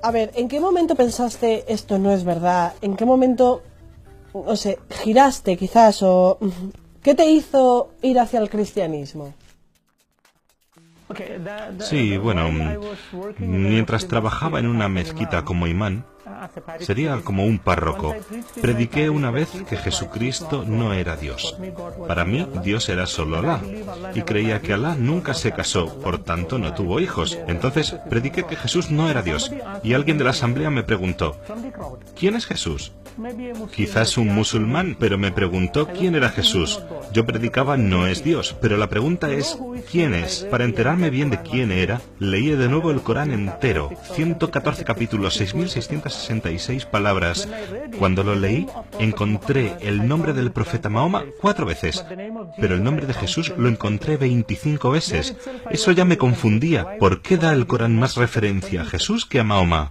a ver, ¿en qué momento pensaste esto no es verdad? ¿En qué momento, no sé, giraste quizás o qué te hizo ir hacia el cristianismo? Sí, bueno, mientras trabajaba en una mezquita como imán, sería como un párroco, prediqué una vez que Jesucristo no era Dios. Para mí, Dios era solo Alá, y creía que Alá nunca se casó, por tanto no tuvo hijos. Entonces, prediqué que Jesús no era Dios, y alguien de la asamblea me preguntó, ¿quién es Jesús? Quizás un musulmán, pero me preguntó quién era Jesús. Yo predicaba no es Dios, pero la pregunta es ¿quién es? Para enterarme bien de quién era, leí de nuevo el Corán entero, 114 capítulos, 6.666 palabras. Cuando lo leí, encontré el nombre del profeta Mahoma 4 veces, pero el nombre de Jesús lo encontré 25 veces. Eso ya me confundía. ¿Por qué da el Corán más referencia a Jesús que a Mahoma?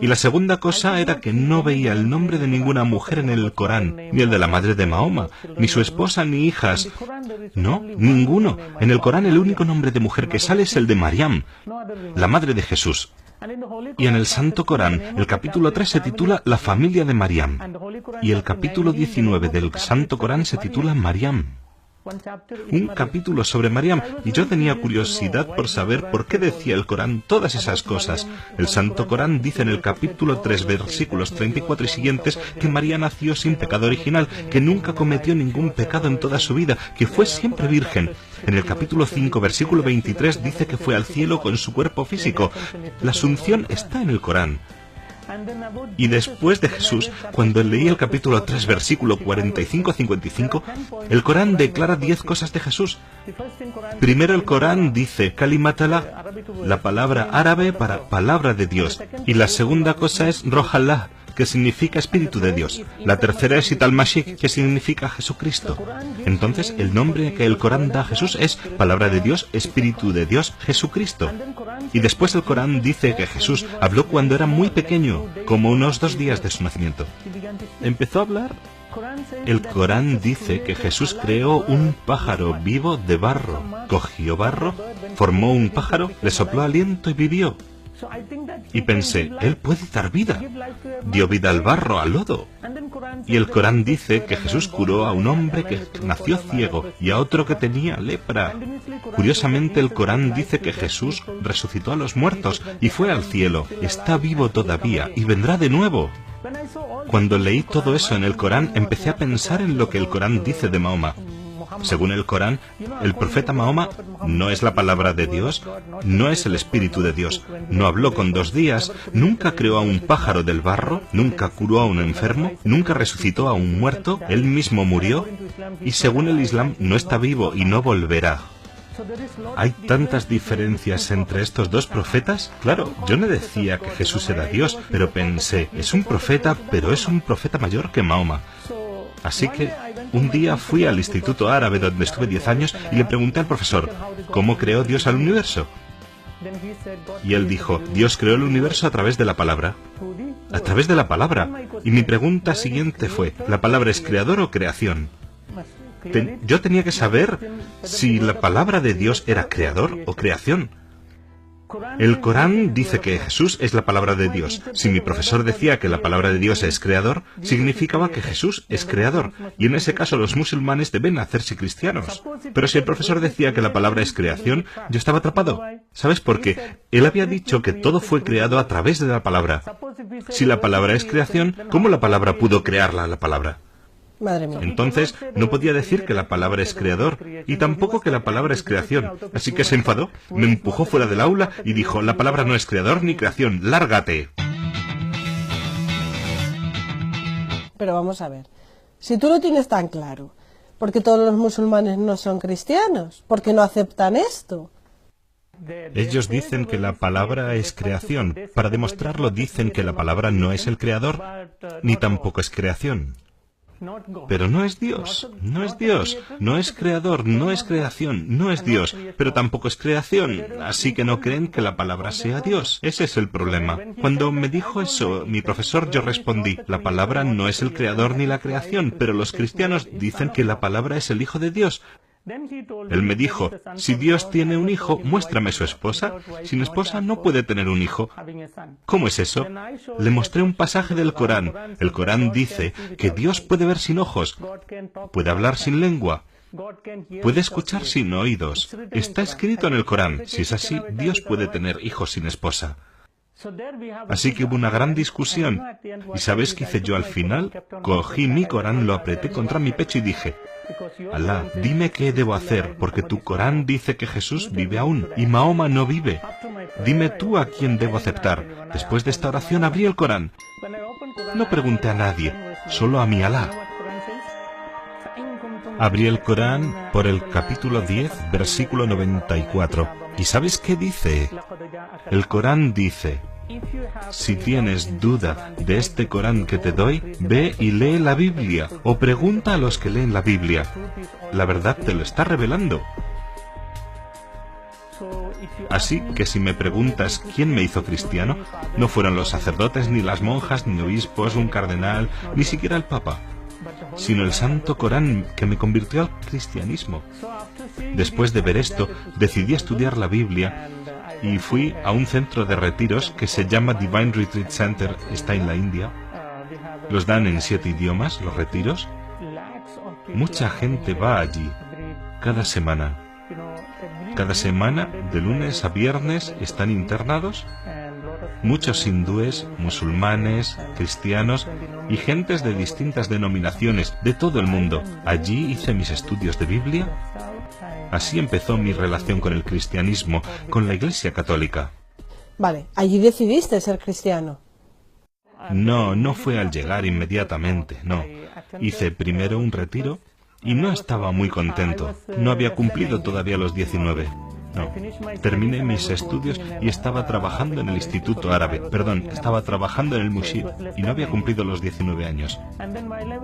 Y la segunda cosa era que no veía el nombre de ninguna mujer en el Corán, ni el de la madre de Mahoma, ni su esposa ni hijas. No, ninguno. En el Corán el único nombre de mujer que sale es el de Mariam, la madre de Jesús. Y en el Santo Corán, el capítulo 3 se titula La familia de Mariam, y el capítulo 19 del Santo Corán se titula Mariam. Un capítulo sobre Mariam, y yo tenía curiosidad por saber por qué decía el Corán todas esas cosas. El Santo Corán dice en el capítulo 3, versículos 34 y siguientes, que María nació sin pecado original, que nunca cometió ningún pecado en toda su vida, que fue siempre virgen. En el capítulo 5, versículo 23, dice que fue al cielo con su cuerpo físico. La Asunción está en el Corán. Y después de Jesús, cuando leí el capítulo 3, versículo 45-55, el Corán declara 10 cosas de Jesús. Primero el Corán dice Kalimatallah, la palabra árabe para palabra de Dios. Y la segunda cosa es Rojallah, que significa Espíritu de Dios. La tercera es Ital-Mashik, que significa Jesucristo. Entonces, el nombre que el Corán da a Jesús es Palabra de Dios, Espíritu de Dios, Jesucristo. Y después el Corán dice que Jesús habló cuando era muy pequeño, como unos 2 días de su nacimiento. Empezó a hablar. El Corán dice que Jesús creó un pájaro vivo de barro. Cogió barro, formó un pájaro, le sopló aliento y vivió. Y pensé, él puede dar vida. Dio vida al barro, al lodo. Y el Corán dice que Jesús curó a un hombre que nació ciego y a otro que tenía lepra. Curiosamente, el Corán dice que Jesús resucitó a los muertos y fue al cielo. Está vivo todavía y vendrá de nuevo. Cuando leí todo eso en el Corán, empecé a pensar en lo que el Corán dice de Mahoma. Según el Corán, el profeta Mahoma no es la palabra de Dios, no es el Espíritu de Dios, no habló con 2 días, nunca creó a un pájaro del barro, nunca curó a un enfermo, nunca resucitó a un muerto, él mismo murió, y según el Islam no está vivo y no volverá. ¿Hay tantas diferencias entre estos 2 profetas? Claro, yo no decía que Jesús era Dios, pero pensé, es un profeta, pero es un profeta mayor que Mahoma. Así que un día fui al Instituto Árabe donde estuve 10 años y le pregunté al profesor, ¿cómo creó Dios al universo? Y él dijo, Dios creó el universo a través de la palabra. A través de la palabra. Y mi pregunta siguiente fue, ¿la palabra es creador o creación? Yo tenía que saber si la palabra de Dios era creador o creación. El Corán dice que Jesús es la palabra de Dios. Si mi profesor decía que la palabra de Dios es creador, significaba que Jesús es creador, y en ese caso los musulmanes deben hacerse cristianos. Pero si el profesor decía que la palabra es creación, yo estaba atrapado. ¿Sabes por qué? Él había dicho que todo fue creado a través de la palabra. Si la palabra es creación, ¿cómo la palabra pudo crearla la palabra? Madre mía. Entonces, no podía decir que la palabra es creador, y tampoco que la palabra es creación. Así que se enfadó, me empujó fuera del aula y dijo, la palabra no es creador ni creación, lárgate. Pero vamos a ver, si tú lo tienes tan claro, ¿por qué todos los musulmanes no son cristianos? ¿Por qué no aceptan esto? Ellos dicen que la palabra es creación. Para demostrarlo dicen que la palabra no es el creador, ni tampoco es creación. Pero no es Dios, no es Dios, no es creador, no es creación, no es Dios, pero tampoco es creación, así que no creen que la palabra sea Dios. Ese es el problema. Cuando me dijo eso, mi profesor, yo respondí, la palabra no es el creador ni la creación, pero los cristianos dicen que la palabra es el Hijo de Dios. Él me dijo, si Dios tiene un hijo, muéstrame su esposa. Sin esposa no puede tener un hijo. ¿Cómo es eso? Le mostré un pasaje del Corán. El Corán dice que Dios puede ver sin ojos, puede hablar sin lengua, puede escuchar sin oídos. Está escrito en el Corán. Si es así, Dios puede tener hijos sin esposa. Así que hubo una gran discusión. ¿Y sabes qué hice yo al final? Cogí mi Corán, lo apreté contra mi pecho y dije, Alá, dime qué debo hacer, porque tu Corán dice que Jesús vive aún y Mahoma no vive. Dime tú a quién debo aceptar. Después de esta oración abrí el Corán. No pregunté a nadie, solo a mi Alá. Abrí el Corán por el capítulo 10, versículo 94. ¿Y sabes qué dice? El Corán dice, si tienes duda de este Corán que te doy, ve y lee la Biblia, o pregunta a los que leen la Biblia. La verdad te lo está revelando. Así que si me preguntas quién me hizo cristiano, no fueron los sacerdotes, ni las monjas, ni obispos, un cardenal, ni siquiera el Papa, sino el Santo Corán que me convirtió al cristianismo. Después de ver esto, decidí estudiar la Biblia y fui a un centro de retiros que se llama Divine Retreat Center, está en la India. Los dan en 7 idiomas, los retiros. Mucha gente va allí, cada semana. Cada semana, de lunes a viernes, están internados muchos hindúes, musulmanes, cristianos y gentes de distintas denominaciones de todo el mundo. Allí hice mis estudios de Biblia. Así empezó mi relación con el cristianismo, con la Iglesia Católica. Vale, allí decidiste ser cristiano. No fue al llegar inmediatamente, no. Hice primero un retiro y no estaba muy contento. No había cumplido todavía los 19. No. Terminé mis estudios y estaba trabajando en el Instituto Árabe. Estaba trabajando en el Mushid y no había cumplido los 19 años.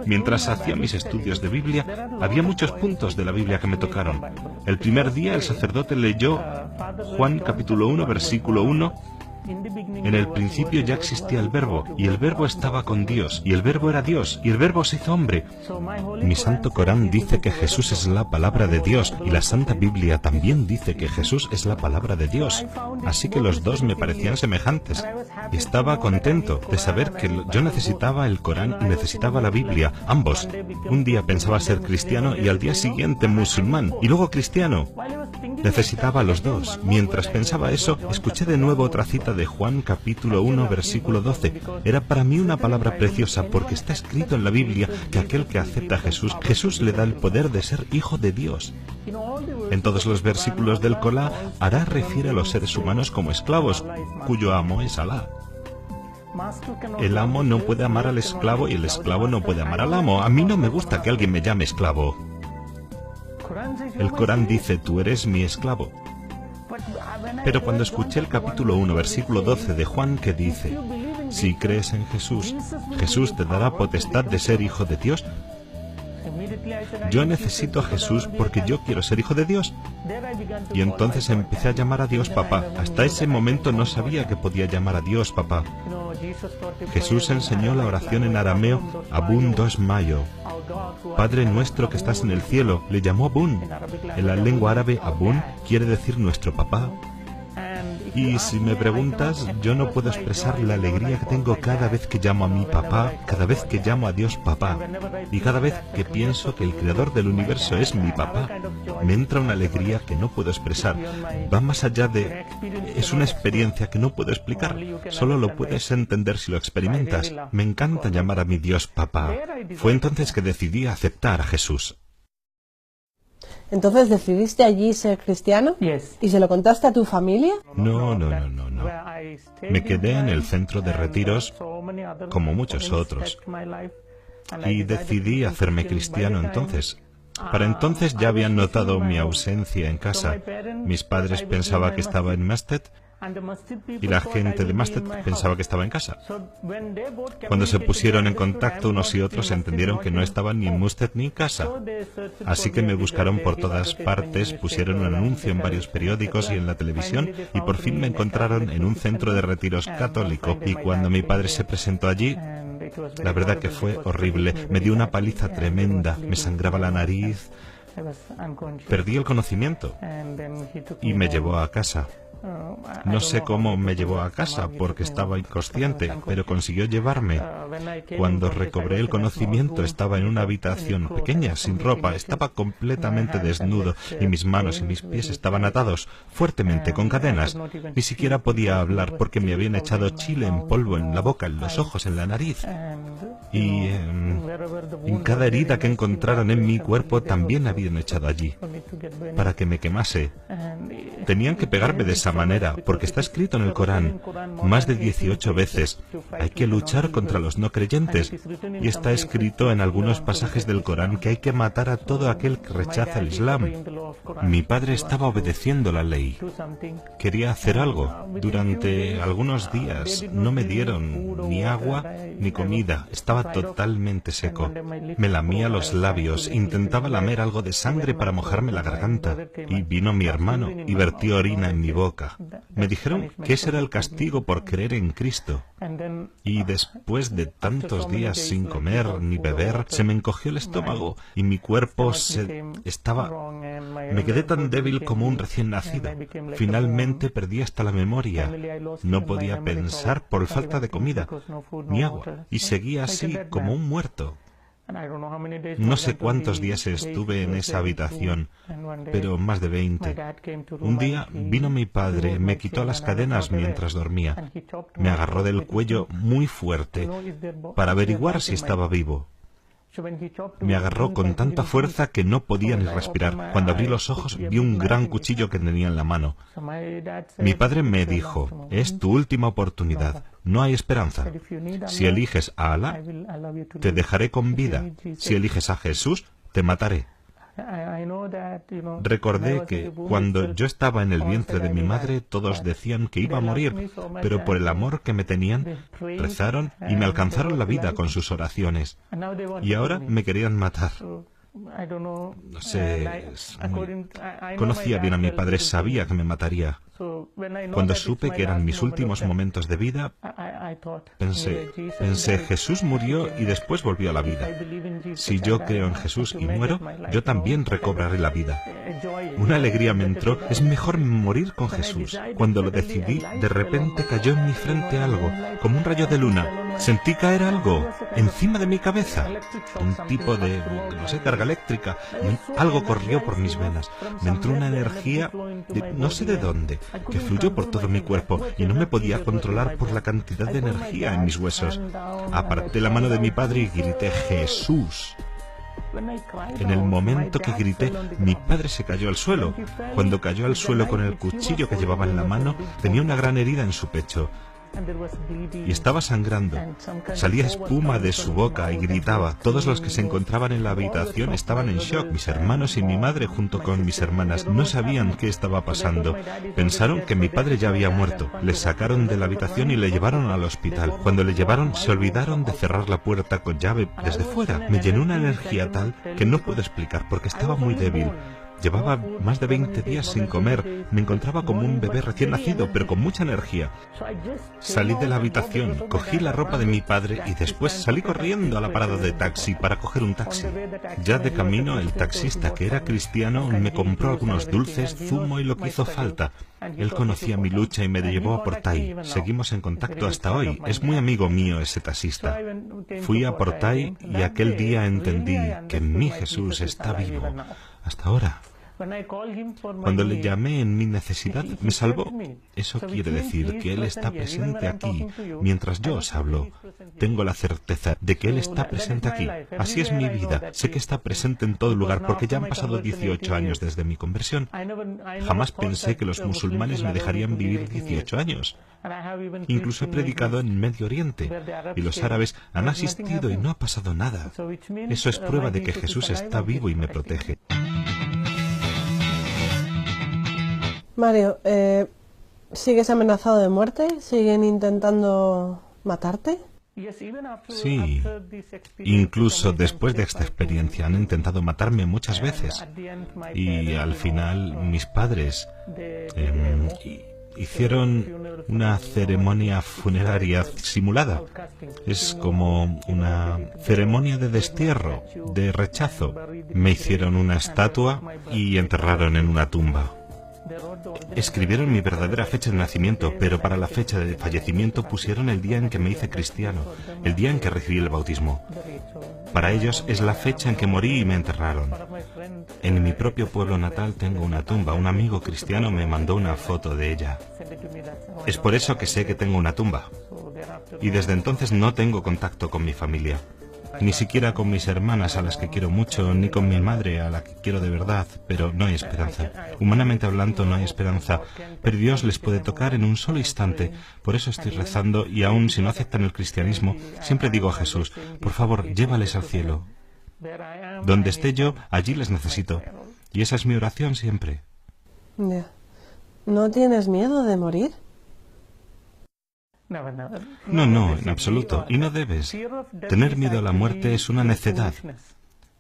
Mientras hacía mis estudios de Biblia, había muchos puntos de la Biblia que me tocaron. El primer día el sacerdote leyó Juan capítulo 1, versículo 1. En el principio ya existía el Verbo, y el Verbo estaba con Dios, y el Verbo era Dios, y el Verbo se hizo hombre. Mi Santo Corán dice que Jesús es la palabra de Dios, y la Santa Biblia también dice que Jesús es la palabra de Dios. Así que los dos me parecían semejantes. Y estaba contento de saber que yo necesitaba el Corán y necesitaba la Biblia, ambos. Un día pensaba ser cristiano y al día siguiente musulmán, y luego cristiano. Necesitaba los dos. Mientras pensaba eso, escuché de nuevo otra cita de Juan capítulo 1, versículo 12. Era para mí una palabra preciosa porque está escrito en la Biblia que aquel que acepta a Jesús, Jesús le da el poder de ser hijo de Dios. En todos los versículos del Corán, Alá refiere a los seres humanos como esclavos, cuyo amo es Alá. El amo no puede amar al esclavo y el esclavo no puede amar al amo. A mí no me gusta que alguien me llame esclavo. El Corán dice, tú eres mi esclavo. Pero cuando escuché el capítulo 1, versículo 12 de Juan que dice, si crees en Jesús, Jesús te dará potestad de ser hijo de Dios. Yo necesito a Jesús porque yo quiero ser hijo de Dios. Y entonces empecé a llamar a Dios papá. Hasta ese momento no sabía que podía llamar a Dios papá. Jesús enseñó la oración en arameo, Abun dos mayo. Padre nuestro que estás en el cielo, le llamó Abun. En la lengua árabe, Abun quiere decir nuestro papá. Y si me preguntas, yo no puedo expresar la alegría que tengo cada vez que llamo a mi papá, cada vez que llamo a Dios papá, y cada vez que pienso que el creador del universo es mi papá. Me entra una alegría que no puedo expresar. Va más allá de... Es una experiencia que no puedo explicar. Solo lo puedes entender si lo experimentas. Me encanta llamar a mi Dios papá. Fue entonces que decidí aceptar a Jesús. ¿Entonces decidiste allí ser cristiano? ¿Y se lo contaste a tu familia? No. Me quedé en el centro de retiros como muchos otros. Y decidí hacerme cristiano entonces. Para entonces ya habían notado mi ausencia en casa. Mis padres pensaban que estaba en Masjid y la gente de Masjid pensaba que estaba en casa. Cuando se pusieron en contacto unos y otros entendieron que no estaban ni en Masjid ni en casa. Así que me buscaron por todas partes, pusieron un anuncio en varios periódicos y en la televisión y por fin me encontraron en un centro de retiros católico. Y cuando mi padre se presentó allí, la verdad que fue horrible. Me dio una paliza tremenda, me sangraba la nariz, Perdí el conocimiento y me llevó a casa. No sé cómo me llevó a casa porque estaba inconsciente, pero consiguió llevarme. Cuando recobré el conocimiento estaba en una habitación pequeña, sin ropa, estaba completamente desnudo y mis manos y mis pies estaban atados fuertemente con cadenas. Ni siquiera podía hablar porque me habían echado chile en polvo en la boca, en los ojos, en la nariz. Y en cada herida que encontraran en mi cuerpo también habían echado allí, para que me quemase. Tenían que pegarme de esa manera, porque está escrito en el Corán más de 18 veces. Hay que luchar contra los no creyentes. Y está escrito en algunos pasajes del Corán que hay que matar a todo aquel que rechaza el Islam. Mi padre estaba obedeciendo la ley. Quería hacer algo. Durante algunos días no me dieron ni agua ni comida. Estaba totalmente seco. Me lamía los labios, intentaba lamer algo de sangre para mojarme la garganta. Y vino mi hermano y vertió orina en mi boca. Me dijeron que ese era el castigo por creer en Cristo. Y después de tantos días sin comer ni beber, se me encogió el estómago y mi cuerpo Me quedé tan débil como un recién nacido. Finalmente perdí hasta la memoria. No podía pensar por falta de comida ni agua y seguía así como un muerto. No sé cuántos días estuve en esa habitación, pero más de 20. Un día vino mi padre, me quitó las cadenas mientras dormía. Me agarró del cuello muy fuerte para averiguar si estaba vivo. Me agarró con tanta fuerza que no podía ni respirar. Cuando abrí los ojos vi un gran cuchillo que tenía en la mano. Mi padre me dijo, es tu última oportunidad, no hay esperanza. Si eliges a Alá, te dejaré con vida. Si eliges a Jesús, te mataré. Recordé que cuando yo estaba en el vientre de mi madre todos decían que iba a morir, pero por el amor que me tenían, rezaron y me alcanzaron la vida con sus oraciones. Y ahora me querían matar. No sé, conocía bien a mi padre, sabía que me mataría. Cuando supe que eran mis últimos momentos de vida, pensé, Jesús murió y después volvió a la vida. Si yo creo en Jesús y muero, yo también recobraré la vida. Una alegría me entró, es mejor morir con Jesús. Cuando lo decidí, de repente cayó en mi frente algo, como un rayo de luna. Sentí caer algo encima de mi cabeza, un tipo de, no sé, carga eléctrica. Algo corrió por mis venas. Me entró una energía, no sé de dónde, que fluyó por todo mi cuerpo y no me podía controlar por la cantidad de energía en mis huesos. Aparté la mano de mi padre y grité, ¡Jesús! En el momento que grité, mi padre se cayó al suelo. Cuando cayó al suelo con el cuchillo que llevaba en la mano, tenía una gran herida en su pecho. Y estaba sangrando. Salía espuma de su boca y gritaba. Todos los que se encontraban en la habitación estaban en shock. Mis hermanos y mi madre junto con mis hermanas no sabían qué estaba pasando. Pensaron que mi padre ya había muerto. Le sacaron de la habitación y le llevaron al hospital. Cuando le llevaron se olvidaron de cerrar la puerta con llave desde fuera. Me llenó una energía tal que no puedo explicar porque estaba muy débil. Llevaba más de 20 días sin comer. Me encontraba como un bebé recién nacido, pero con mucha energía. Salí de la habitación, cogí la ropa de mi padre y después salí corriendo a la parada de taxi para coger un taxi. Ya de camino, el taxista, que era cristiano, me compró algunos dulces, zumo y lo que hizo falta. Él conocía mi lucha y me llevó a Portai. Seguimos en contacto hasta hoy. Es muy amigo mío ese taxista. Fui a Portai y aquel día entendí que mi Jesús está vivo. Hasta ahora. Cuando le llamé en mi necesidad, me salvó. Eso quiere decir que Él está presente aquí mientras yo os hablo. Tengo la certeza de que Él está presente aquí. Así es mi vida. Sé que está presente en todo lugar porque ya han pasado 18 años desde mi conversión. Jamás pensé que los musulmanes me dejarían vivir 18 años. Incluso he predicado en Medio Oriente y los árabes han asistido y no ha pasado nada. Eso es prueba de que Jesús está vivo y me protege. Mario, ¿sigues amenazado de muerte? ¿Siguen intentando matarte? Sí, incluso después de esta experiencia han intentado matarme muchas veces. Y al final mis padres hicieron una ceremonia funeraria simulada. Es como una ceremonia de destierro, de rechazo. Me hicieron una estatua y enterraron en una tumba. Escribieron mi verdadera fecha de nacimiento, pero para la fecha de fallecimiento pusieron el día en que me hice cristiano, el día en que recibí el bautismo. Para ellos es la fecha en que morí y me enterraron. En mi propio pueblo natal tengo una tumba. Un amigo cristiano me mandó una foto de ella. Es por eso que sé que tengo una tumba. Y desde entonces no tengo contacto con mi familia. Ni siquiera con mis hermanas, a las que quiero mucho, ni con mi madre, a la que quiero de verdad, pero no hay esperanza. Humanamente hablando, no hay esperanza, pero Dios les puede tocar en un solo instante. Por eso estoy rezando, y aun si no aceptan el cristianismo, siempre digo a Jesús, por favor, llévales al cielo. Donde esté yo, allí les necesito. Y esa es mi oración siempre. ¿No tienes miedo de morir? No, en absoluto. Y no debes. Tener miedo a la muerte es una necedad.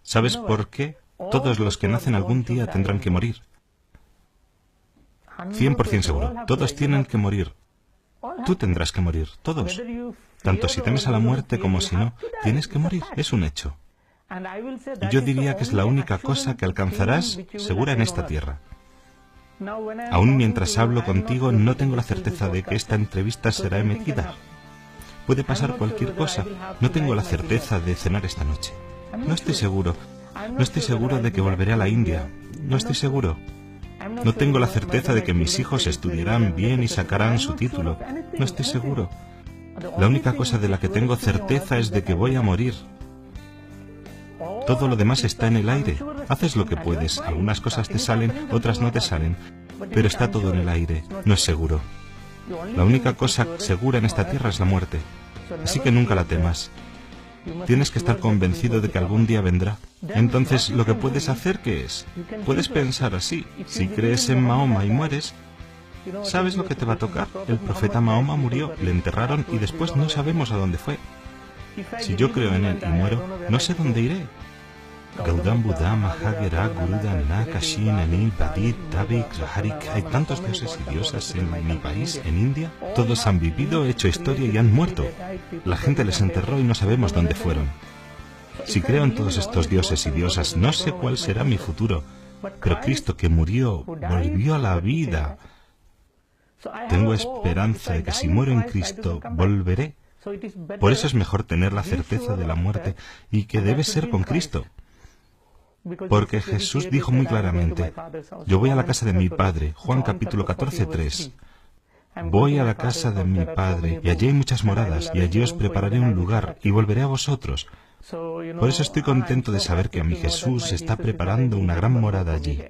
¿Sabes por qué? Todos los que nacen algún día tendrán que morir. 100% seguro. Todos tienen que morir. Tú tendrás que morir. Todos. Tanto si temes a la muerte como si no, tienes que morir. Es un hecho. Y yo diría que es la única cosa que alcanzarás segura en esta tierra. Aún mientras hablo contigo, no tengo la certeza de que esta entrevista será emitida. Puede pasar cualquier cosa. No tengo la certeza de cenar esta noche. No estoy seguro. No estoy seguro de que volveré a la India. No estoy seguro. No tengo la certeza de que mis hijos estudiarán bien y sacarán su título. No estoy seguro. La única cosa de la que tengo certeza es de que voy a morir. Todo lo demás está en el aire. Haces lo que puedes. Algunas cosas te salen, otras no te salen. Pero está todo en el aire. No es seguro. La única cosa segura en esta tierra es la muerte. Así que nunca la temas. Tienes que estar convencido de que algún día vendrá. Entonces, lo que puedes hacer, ¿qué es? Puedes pensar así. Si crees en Mahoma y mueres, ¿sabes lo que te va a tocar? El profeta Mahoma murió, le enterraron y después no sabemos a dónde fue. Si yo creo en él y muero, no sé dónde iré. Gaudam Buddha, Mahagera, Guruda, Nakashin, Anil, Badit, Tabik, Raharik. Hay tantos dioses y diosas en mi país, en India. Todos han vivido, hecho historia y han muerto. La gente les enterró y no sabemos dónde fueron. Si creo en todos estos dioses y diosas, no sé cuál será mi futuro. Pero Cristo, que murió, volvió a la vida. Tengo esperanza de que si muero en Cristo, volveré. Por eso es mejor tener la certeza de la muerte y que debe ser con Cristo. Porque Jesús dijo muy claramente, yo voy a la casa de mi Padre, Juan capítulo 14, 3. Voy a la casa de mi Padre, y allí hay muchas moradas, y allí os prepararé un lugar, y volveré a vosotros. Por eso estoy contento de saber que a mi Jesús está preparando una gran morada allí,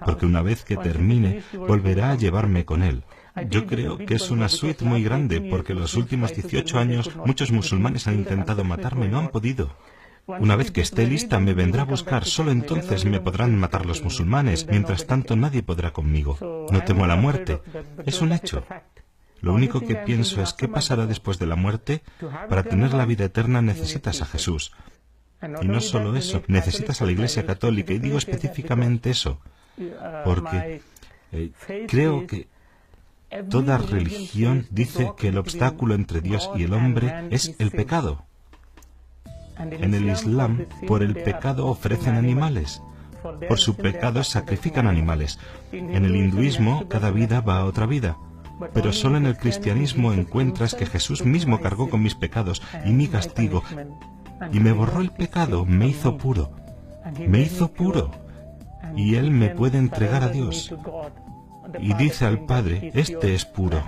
porque una vez que termine, volverá a llevarme con Él. Yo creo que es una suite muy grande, porque en los últimos 18 años muchos musulmanes han intentado matarme y no han podido. Una vez que esté lista, me vendrá a buscar. Solo entonces me podrán matar los musulmanes. Mientras tanto, nadie podrá conmigo. No temo a la muerte. Es un hecho. Lo único que pienso es qué pasará después de la muerte. Para tener la vida eterna necesitas a Jesús. Y no solo eso, necesitas a la Iglesia Católica. Y digo específicamente eso, porque creo que toda religión dice que el obstáculo entre Dios y el hombre es el pecado. En el Islam, por el pecado ofrecen animales. Por su pecado sacrifican animales. En el hinduismo, cada vida va a otra vida. Pero solo en el cristianismo encuentras que Jesús mismo cargó con mis pecados y mi castigo. Y me borró el pecado, me hizo puro. Me hizo puro. Y Él me puede entregar a Dios. Y dice al Padre, este es puro.